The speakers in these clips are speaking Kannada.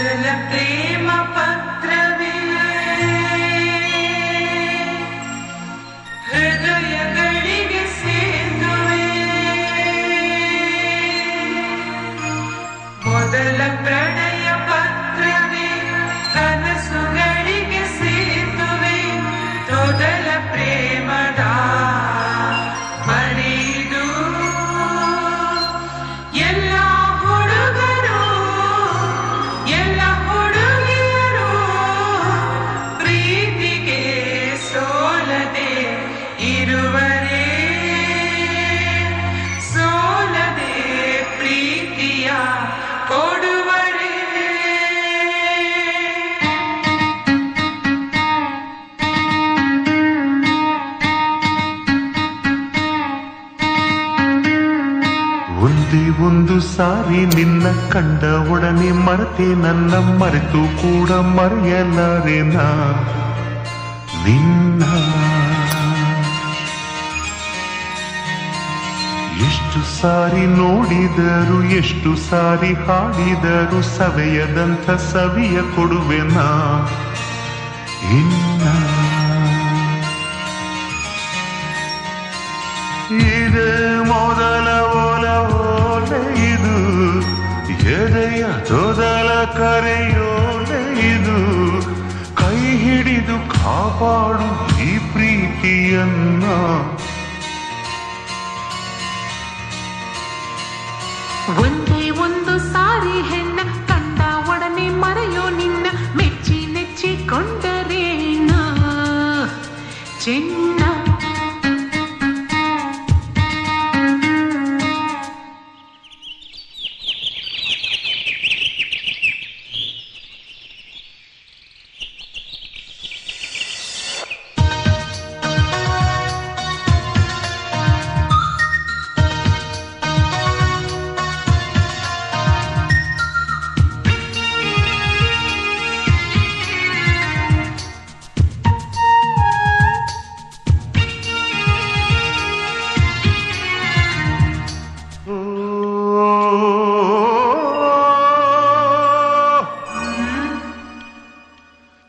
ಮೊದಲ ಪ್ರೇಮ ಪತ್ರವೇ ಹೃದಯಗಳಿಗೆ ಸೇತುವೆ ಮೊದಲ ಪ್ರಣಯ ಪತ್ರವೇ ಕನಸುಗಳಿಗೆ ಸೇತುವೆ ಮೊದಲ ಪ್ರೇಮದ ಮಣಿದು ಎಲ್ಲ ಹುಡುಗರು ಎಲ್ಲ ಹುಡುಗಿಯರು ಪ್ರೀತಿಗೆ ಸೋಲದೆ ಇರುವರೇ ಸೋಲದೆ ಪ್ರೀತಿಯ ಕೊಡುವರೇ ಒಂದೇ ಒಂದು ಸಾರಿ ನಿನ್ನ ಕಂಡ ಒಡನೆ ಮರೆತೆ ನನ್ನ ಮರೆತು ಕೂಡ ಮರೆಯಲಾರೆನಾ ನಿನ್ನ ಎಷ್ಟು ಸಾರಿ ನೋಡಿದರು ಎಷ್ಟು ಸಾರಿ ಹಾಡಿದರು ಸವೆಯದಂಥ ಸವಿಯ ಕೊಡುವೆನಾ ಇನ್ನ ಇದು ಮೊದಲ ಓಲೆ ಇದು ಎದೆಯ ತೊದಲ ಕರೆಯೋಲೆ ಇದು ಕೈ ಹಿಡಿದು ಕಾಪಾಡು ಈ ಪ್ರೀತಿಯನ್ನ ಒಂದೇ ಒಂದು ಸಾರಿ ಹೆಣ್ಣ ಕಂಡ ಒಡನೆ ಮರೆಯೋ ನಿನ್ನ ಮೆಚ್ಚಿ ನೆಚ್ಚಿಕೊಂಡರೇನ ಚೆನ್ನ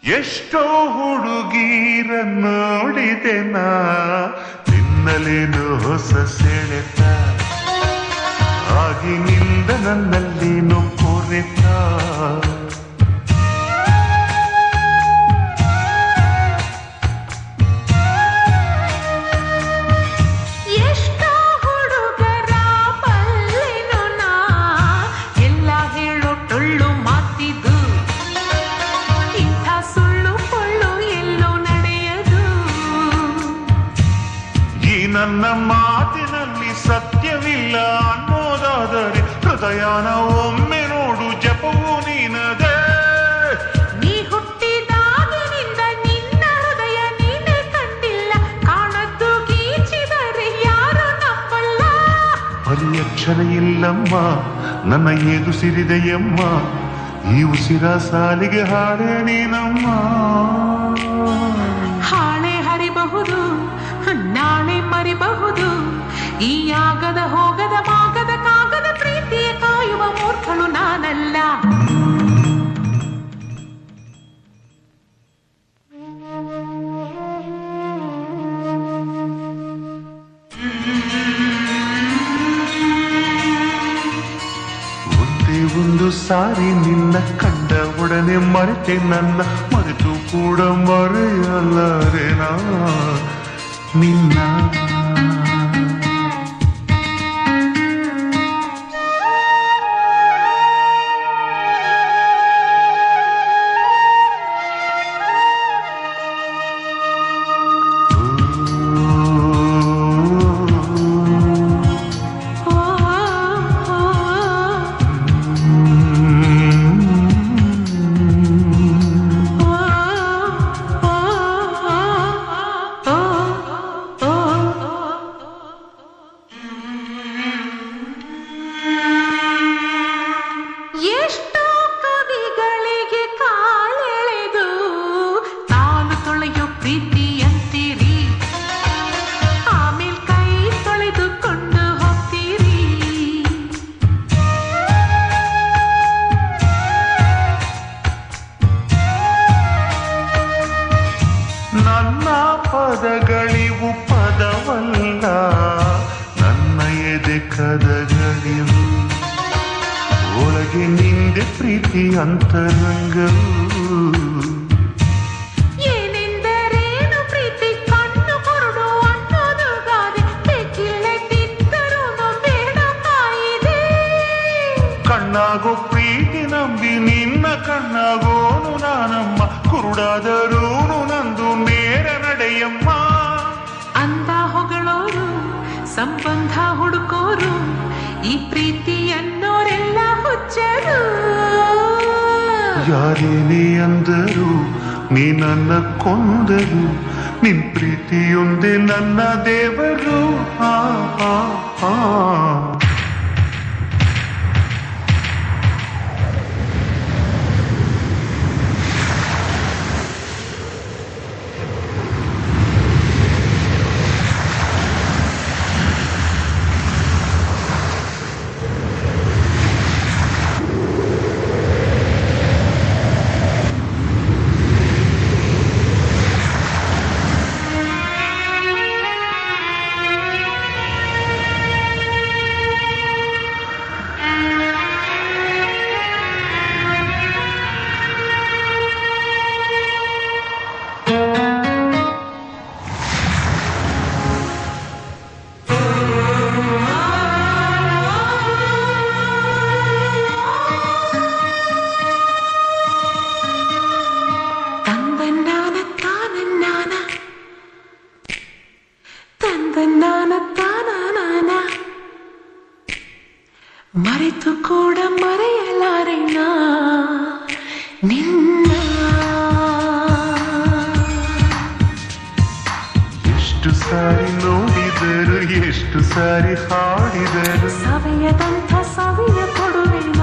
ಎಷ್ಟೋ ಹುಡುಗೀರ ನೋಡಿದೆ ನಾ ನಿನ್ನಲೇನು ಹೊಸ ಸೆಳೆತ ಆಗಿನಿಂದ ನನ್ನಲ್ಲೇನು ಕೊರೆತ ಎಷ್ಟೋ ಹುಡುಗರ ಬಲ್ಲೆನು ನಾ ಎಲ್ಲ ಹೇಳೋ ಟೊಳ್ಳು ಮಾತಿದು ಇಂಥ ಸುಳ್ಳು ಪೊಳ್ಳು ಎಲ್ಲೋ ನಡೆಯದು ಈ ನನ್ನ ಮಾತಿನಲ್ಲಿ ಸತ್ಯವಿಲ್ಲ ಅನ್ನೋದಾದರೆ ಹೃದಯನ ಒಮ್ಮೆ ನೋಡು ಜಪವು ನೀನದೇ ನೀ ಹುಟ್ಟಿದಾಗಿನಿಂದ ನಿನ್ನ ಹೃದಯ ನೀನೇ ಕಂಡಿಲ್ಲ ಕಾಣದ್ದು ಗೀಚಿದರೆ ಯಾರು ನಂಬಲ್ಲ ಪರಿಯಕ್ಷರ ಇಲ್ಲಮ್ಮ ನನ್ನ ಏದು ಸಿರಿದೆಯಮ್ಮ ಈ ಉಸಿರ ಸಾಲಿಗೆ ಹಾಡೆ ನೀನಮ್ಮ ಹಾಳೆ ಹರಿಬಹುದು ನಾಳೆ ಮರಿಬಹುದು ಈ ಆಗದ ಹೋಗದ ಮಾಗದ ಕಾಗದ ಪ್ರೀತಿಯ ಕಾಯುವ ಮೂರ್ಖಳು ನಾನಲ್ಲ ಒಂದೇ ಒಂದು ಸಾರಿ ನಿನ್ನ ಕಂಡ ಒಡನೆ ಮರೆತೆ ನನ್ನ ಮರೆತು ಕೂಡ ಮರೆಯಲಾರೆನಾ ನಿನ್ನ ಪ್ರೀತಿ ಅಂತರಂಗವು ಏನೆಂದರೇನು ಪ್ರೀತಿ ಕಣ್ಣು ಕೊರಡು ಅನ್ನೋದು ಗಾದೆ ಬೇಕಿಲ್ಲದಿದ್ದರೂ ಬೇಡ ಕಾಯಿದೆ ಕಣ್ಣಾಗೋ ಪ್ರೀತಿ ನಂಬಿ ನಿನ್ನ ಕಣ್ಣಾಗೋನು ನಾನಮ್ಮ ಕುರುಡಾದರೂನು ನಂದು ನೇರ ನಡೆಯಮ್ಮ ಅಂದ ಹೊಗಳೋರು ಸಂಬಂಧ ಹುಡುಕೋರು ಈ ಪ್ರೀತಿ ಅನ್ನೋರೆಲ್ಲ ಹುಚ್ಚರು ಯಾರೇನೇ ಅಂದರು ನೀ ನನ್ನ ಕೊಂದರು ನಿನ್ ಪ್ರೀತಿಯೊಂದೇ ನನ್ನ ದೇವರು ಆ ಆ ಆ ಮರೆತು ಕೂಡ ಮರೆಯಲಾರೆಣ ನಿನ್ನ ಎಷ್ಟು ಸಾರಿ ನೋಡಿದರು ಎಷ್ಟು ಸಾರಿ ಹಾಡಿದರು ಸವೆಯದಂಥ ಸವಿಯ ಕೊಡುವೆಣ